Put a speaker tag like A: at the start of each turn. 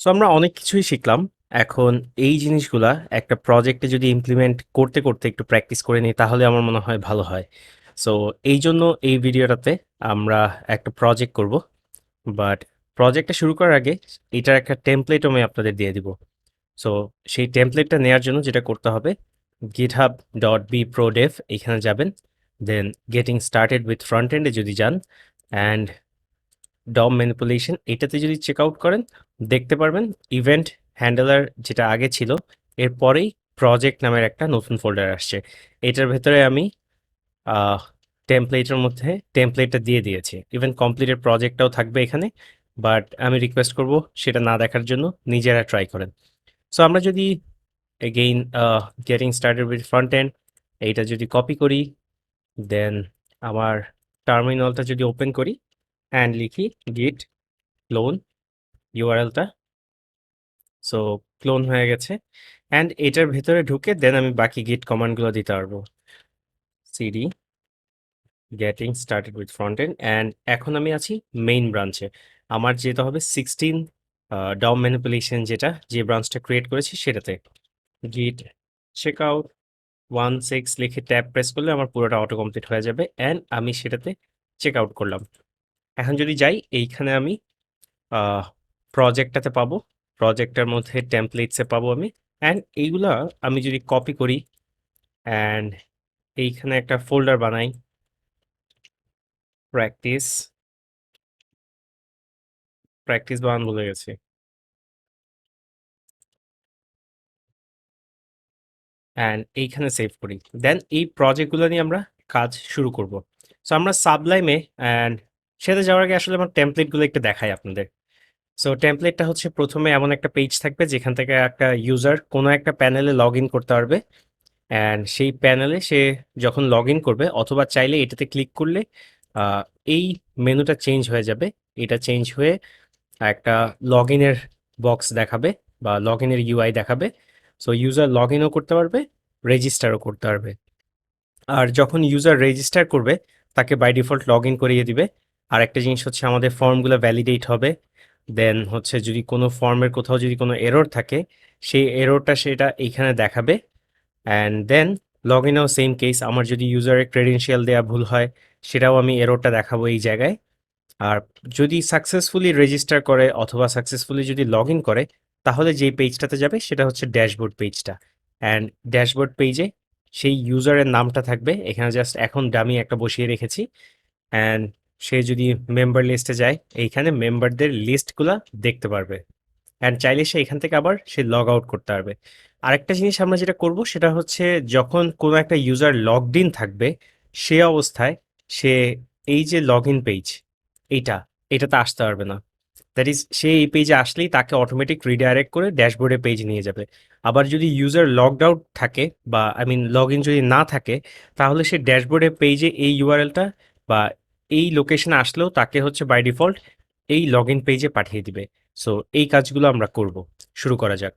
A: So আমরা অনেক কিছুই শিখলাম। এখন এই জিনিসগুলা একটা প্রজেক্টে যদি ইমপ্লিমেন্ট করতে, করতে একটু প্র্যাকটিস করে নিই তাহলে আমার মনে হয় ভালো হয়। সো এইজন্য এই ভিডিওটাতে আমরা একটা প্রজেক্ট করব। বাট প্রজেক্টটা শুরু করার আগে এটার একটা টেমপ্লেটও আমি আপনাদের দিয়ে দিব। সো সেই টেমপ্লেটটা নেয়ার জন্য যেটা করতে হবে github.bprodev এখানে যাবেন। Then getting started with front end এ যদি যান অ্যান্ড ডম ম্যানিপুলেশন এটাতে যদি চেক আউট করেন দেখতে পারবেন ইভেন্ট হ্যান্ডলার যেটা আগে ছিল এরপরেই প্রজেক্ট নামের একটা নতুন ফোল্ডার আসছে। এটার ভেতরে আমি টেমপ্লেটের মধ্যে টেমপ্লেটটা দিয়ে দিয়েছি। ইভেন কমপ্লিটেড প্রজেক্টটাও থাকবে এখানে। বাট আমি রিকোয়েস্ট করব সেটা না দেখার জন্য নিজেরা ট্রাই করেন। সো আমরা যদি again getting started with front and এইটা যদি কপি করি, দেন আমার টার্মিনালটা যদি ওপেন করি অ্যান্ড লিখি git ক্লোন ইউআরএলটা। সো ক্লোন হয়ে গেছে অ্যান্ড এটার ভেতরে ঢুকে দেন আমি বাকি গিট কমান্ডগুলো দিতে পারবো। CD getting started with front and and এখন আমি আছি মেইন ব্রাঞ্চে। আমার যেতে হবে 16 ডম ম্যানিপুলেশন যেটা যে ব্রাঞ্চটা ক্রিয়েট করেছি সেটাতে। গিট চেক আউট 16 লিখে ট্যাব প্রেস করলে আমার পুরোটা অটো কমপ্লিট হয়ে যাবে অ্যান্ড আমি সেটাতে চেক আউট করলাম। এখন যদি যাই এইখানে আমি প্রজেক্টটাতে পাবো, প্রজেক্টের মধ্যে টেমপ্লেটসে পাবো আমি অ্যান্ড এইগুলা আমি যদি কপি করি অ্যান্ড এইখানে একটা ফোল্ডার বানাই প্র্যাকটিস প্র্যাকটিস বানান ভুলে গেছি অ্যান্ড এইখানে সেভ করি। দেন এই প্রজেক্টগুলো নিয়ে আমরা কাজ শুরু করব। সো আমরা সাবলাইমে অ্যান্ড সেটা যাওয়ার আগে আসলে আমার টেমপ্লেটগুলো একটু দেখাই আপনাদের। সো টেমপ্লেটটা হচ্ছে প্রথমে এমন একটা পেজ থাকবে যেখান থেকে একটা ইউজার কোনো একটা প্যানেলে লগ ইন করতে পারবে অ্যান্ড সেই প্যানেলে সে যখন লগ ইন করবে অথবা চাইলে এটাতে ক্লিক করলে আহ, এই মেনুটা চেঞ্জ হয়ে যাবে। এটা চেঞ্জ হয়ে একটা লগ ইনের বক্স দেখাবে বা লগ ইনের ইউআই দেখাবে। সো ইউজার লগ ইনও করতে পারবে, রেজিস্টারও করতে পারবে। আর যখন ইউজার রেজিস্টার করবে তাকে বাই ডিফল্ট লগ ইন করিয়ে দিবে। আর একটা জিনিস হচ্ছে আমাদের ফর্মগুলো ভ্যালিডেট হবে। দেন হচ্ছে যদি কোনো ফর্মের কোথাও যদি কোনো এরর থাকে সেই এররটা সেটা এইখানে দেখাবে অ্যান্ড দেন লগ ইনেও সেম কেস। আমার যদি ইউজারের ক্রেডেনশিয়াল দেওয়া ভুল হয় সেটাও আমি এররটা দেখাবো এই জায়গায়। আর যদি সাকসেসফুলি রেজিস্টার করে অথবা সাকসেসফুলি যদি লগ ইন করে তাহলে যেই পেজটাতে যাবে সেটা হচ্ছে ড্যাশবোর্ড পেজটা অ্যান্ড ড্যাশবোর্ড পেজে সেই ইউজারের নামটা থাকবে। এখানে জাস্ট এখন ডামি একটা বসিয়ে রেখেছি অ্যান্ড সে যদি মেম্বার লিস্টে যায় এইখানে মেম্বারদের লিস্টগুলা দেখতে পারবে অ্যান্ড চাইলে সে এখান থেকে আবার সে লগ আউট করতে পারবে। আরেকটা জিনিস আমরা যেটা করব সেটা হচ্ছে যখন কোনো একটা ইউজার লগড ইন থাকবে সে অবস্থায় সে এই যে লগ ইন পেজ এইটা এটাতে আসতে পারবে না। দ্যাট ইজ সে এই পেজে আসলেই তাকে অটোমেটিক রিডাইরেক্ট করে ড্যাশবোর্ডে পেজ নিয়ে যাবে। আবার যদি ইউজার লগড আউট থাকে বা আই মিন লগ ইন যদি না থাকে তাহলে সে ড্যাশবোর্ডে পেজে এই ইউআরএলটা বা এই লোকেশনে আসলেও তাকে হচ্ছে বাই ডিফল্ট এই লগ ইন পেজে পাঠিয়ে দিবে। সো এই কাজগুলো আমরা করব। শুরু করা যাক।